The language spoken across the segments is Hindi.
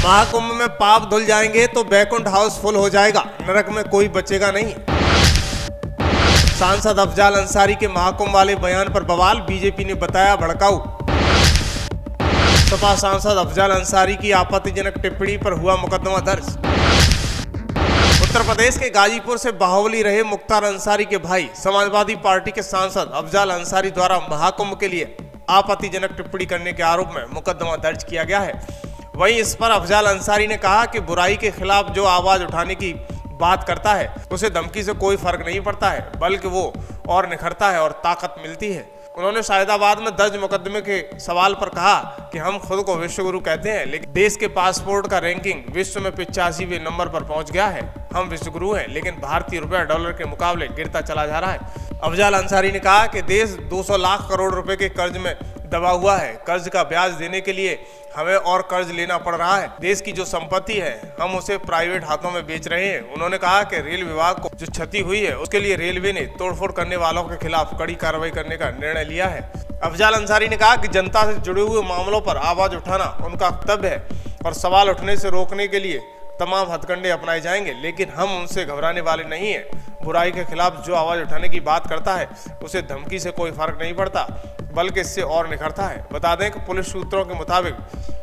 महाकुंभ में पाप धुल जाएंगे तो बैकुंठ हाउस फुल हो जाएगा, नरक में कोई बचेगा नहीं। सांसद अफजाल अंसारी के महाकुंभ वाले बयान पर बवाल, बीजेपी ने बताया भड़काऊ। सपा सांसद अफजाल अंसारी की आपत्तिजनक टिप्पणी पर हुआ मुकदमा दर्ज। उत्तर प्रदेश के गाजीपुर से बाहुबली रहे मुख्तार अंसारी के भाई समाजवादी पार्टी के सांसद अफजाल अंसारी द्वारा महाकुंभ के लिए आपत्तिजनक टिप्पणी करने के आरोप में मुकदमा दर्ज किया गया है। वहीं इस पर अफजाल अंसारी ने कहा कि बुराई के खिलाफ जो आवाज उठाने की बात करता है उसे धमकी से कोई फर्क नहीं पड़ता है, बल्कि वो और निखरता है और ताकत मिलती है। उन्होंने शाहिदाबाद में दर्ज मुकदमे के सवाल पर कहा कि हम खुद को विश्वगुरु कहते हैं, लेकिन देश के पासपोर्ट का रैंकिंग विश्व में 85वें नंबर पर पहुंच गया है। हम विश्वगुरु हैं, लेकिन भारतीय रुपया डॉलर के मुकाबले गिरता चला जा रहा है। अफजाल अंसारी ने कहा कि देश 200 लाख करोड़ रुपए के कर्ज में दबा हुआ है। कर्ज का ब्याज देने के लिए हमें और कर्ज लेना पड़ रहा है। देश की जो संपत्ति है हम उसे प्राइवेट हाथों में बेच रहे हैं। उन्होंने कहा कि रेल विभाग को जो क्षति हुई है उसके लिए रेलवे ने तोड़फोड़ करने वालों के खिलाफ कड़ी कार्रवाई करने का निर्णय लिया है। अफजाल अंसारी ने कहा कि जनता से जुड़े हुए मामलों पर आवाज उठाना उनका कर्तव्य है और सवाल उठने से रोकने के लिए तमाम हथकंडे अपनाए जाएंगे, लेकिन हम उनसे घबराने वाले नहीं हैं। बुराई के खिलाफ जो आवाज उठाने की बात करता है उसे धमकी से कोई फर्क नहीं पड़ता, बल्कि इससे और निखरता है। बता दें कि पुलिस सूत्रों के मुताबिक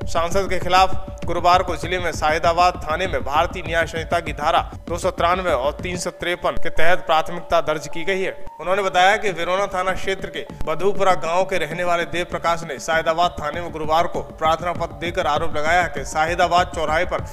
सांसद के खिलाफ गुरुवार को जिले में शाहिदाबाद थाने में भारतीय न्याय संहिता की धारा 293 और 353 के तहत प्राथमिकता दर्ज की गई है। उन्होंने बताया कि विरोना थाना क्षेत्र के बधुपुरा गांव के रहने वाले देव प्रकाश ने शाहिदाबाद थाने में गुरुवार को प्रार्थना पत्र देकर आरोप लगाया कि शाहिदाबाद चौराहे पर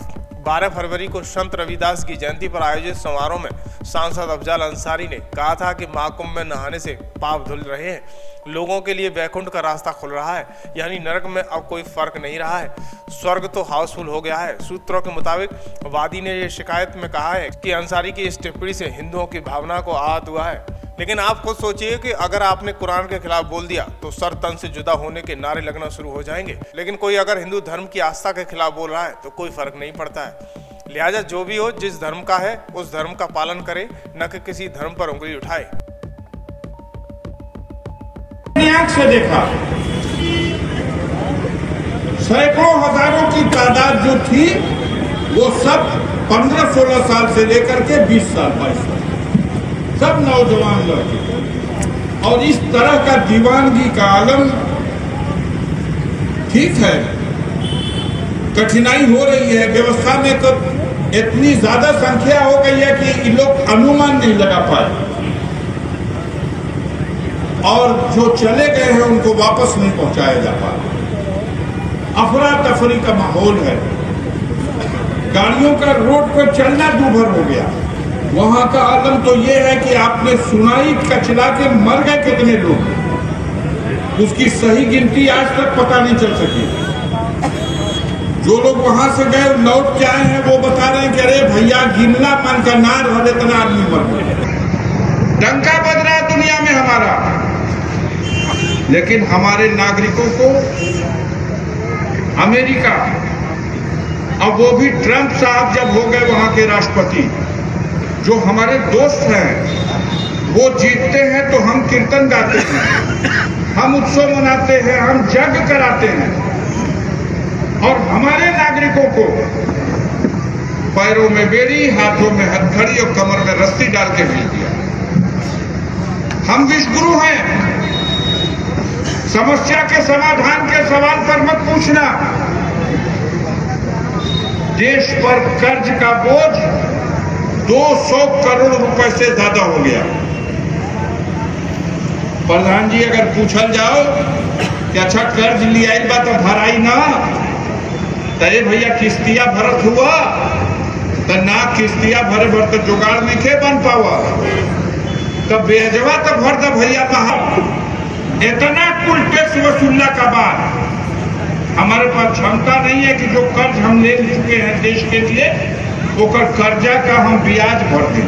12 फरवरी को संत रविदास की जयंती पर आयोजित समारोह में सांसद अफजाल अंसारी ने कहा था कि महाकुंभ में नहाने से पाप धुल रहे हैं, लोगों के लिए वैकुंठ का रास्ता खुल रहा है, यानी नरक में अब कोई फर्क नहीं रहा है, स्वर्ग तो हाउसफुल हो गया है। सूत्रों के मुताबिक वादी ने यह शिकायत में कहा है कि अंसारी की इस टिप्पणी से हिंदुओं की भावना को आहत हुआ है। लेकिन आप खुद सोचिए कि अगर आपने कुरान के खिलाफ बोल दिया तो सर तन से जुदा होने के नारे लगना शुरू हो जाएंगे। लेकिन कोई अगर हिंदू धर्म की आस्था के खिलाफ बोल रहा है तो कोई फर्क नहीं पड़ता है। लिहाजा जो भी हो, जिस धर्म का है उस धर्म का पालन करे, न कि किसी धर्म पर उंगली उठाए। आंख से देखा सैकड़ों हजारों की तादाद जो थी वो सब 15-16 साल से लेकर के 20 साल 22 साल सब नौजवान लड़के, और इस तरह का दीवानगी का आलम। ठीक है, कठिनाई हो रही है व्यवस्था में, कब इतनी ज्यादा संख्या हो गई है कि लोग अनुमान नहीं लगा पाए, और जो चले गए हैं उनको वापस नहीं पहुंचाया जा पा रहा। अफरा तफरी का माहौल है, गाड़ियों का रोड पर चलना दूभर हो गया। वहां का आलम तो ये है कि आपने सुनाई कचला के मर गए कितने लोग, उसकी सही गिनती आज तक पता नहीं चल सकी। जो लोग वहां से गए लौट के आए हैं वो बता रहे हैं कि अरे भैया गिनला मन का नार भले इतना आदमी मर गए। डंका बज रहा है दुनिया में हमारा, लेकिन हमारे नागरिकों को अमेरिका, अब वो भी ट्रंप साहब जब हो गए वहां के राष्ट्रपति, जो हमारे दोस्त हैं, वो जीतते हैं तो हम कीर्तन गाते हैं, हम उत्सव मनाते हैं, हम यज्ञ कराते हैं, और हमारे नागरिकों को पैरों में बेड़ी, हाथों में हथकड़ी और कमर में रस्सी डाल के भेज दिया। हम विश्वगुरु हैं। समस्या के समाधान के सवाल पर मत पूछना। देश पर कर्ज का बोझ 200 करोड़ रुपए से ज्यादा हो गया। प्रधान जी अगर पूछल जाओ कि अच्छा कर्ज लिया बा तो भराई ना, तय भैया किस्तिया भरत हुआ तो ना, किस्तिया भरे भर तो जुगाड़ में के बन पावा, तब बेजवा तो भर दे भैया बाहर। इतना कुल टैक्स वसूलने का बाद हमारे पास क्षमता नहीं है कि जो कर्ज हम ले चुके हैं देश के लिए, वो कर्जा का हम ब्याज भर दें।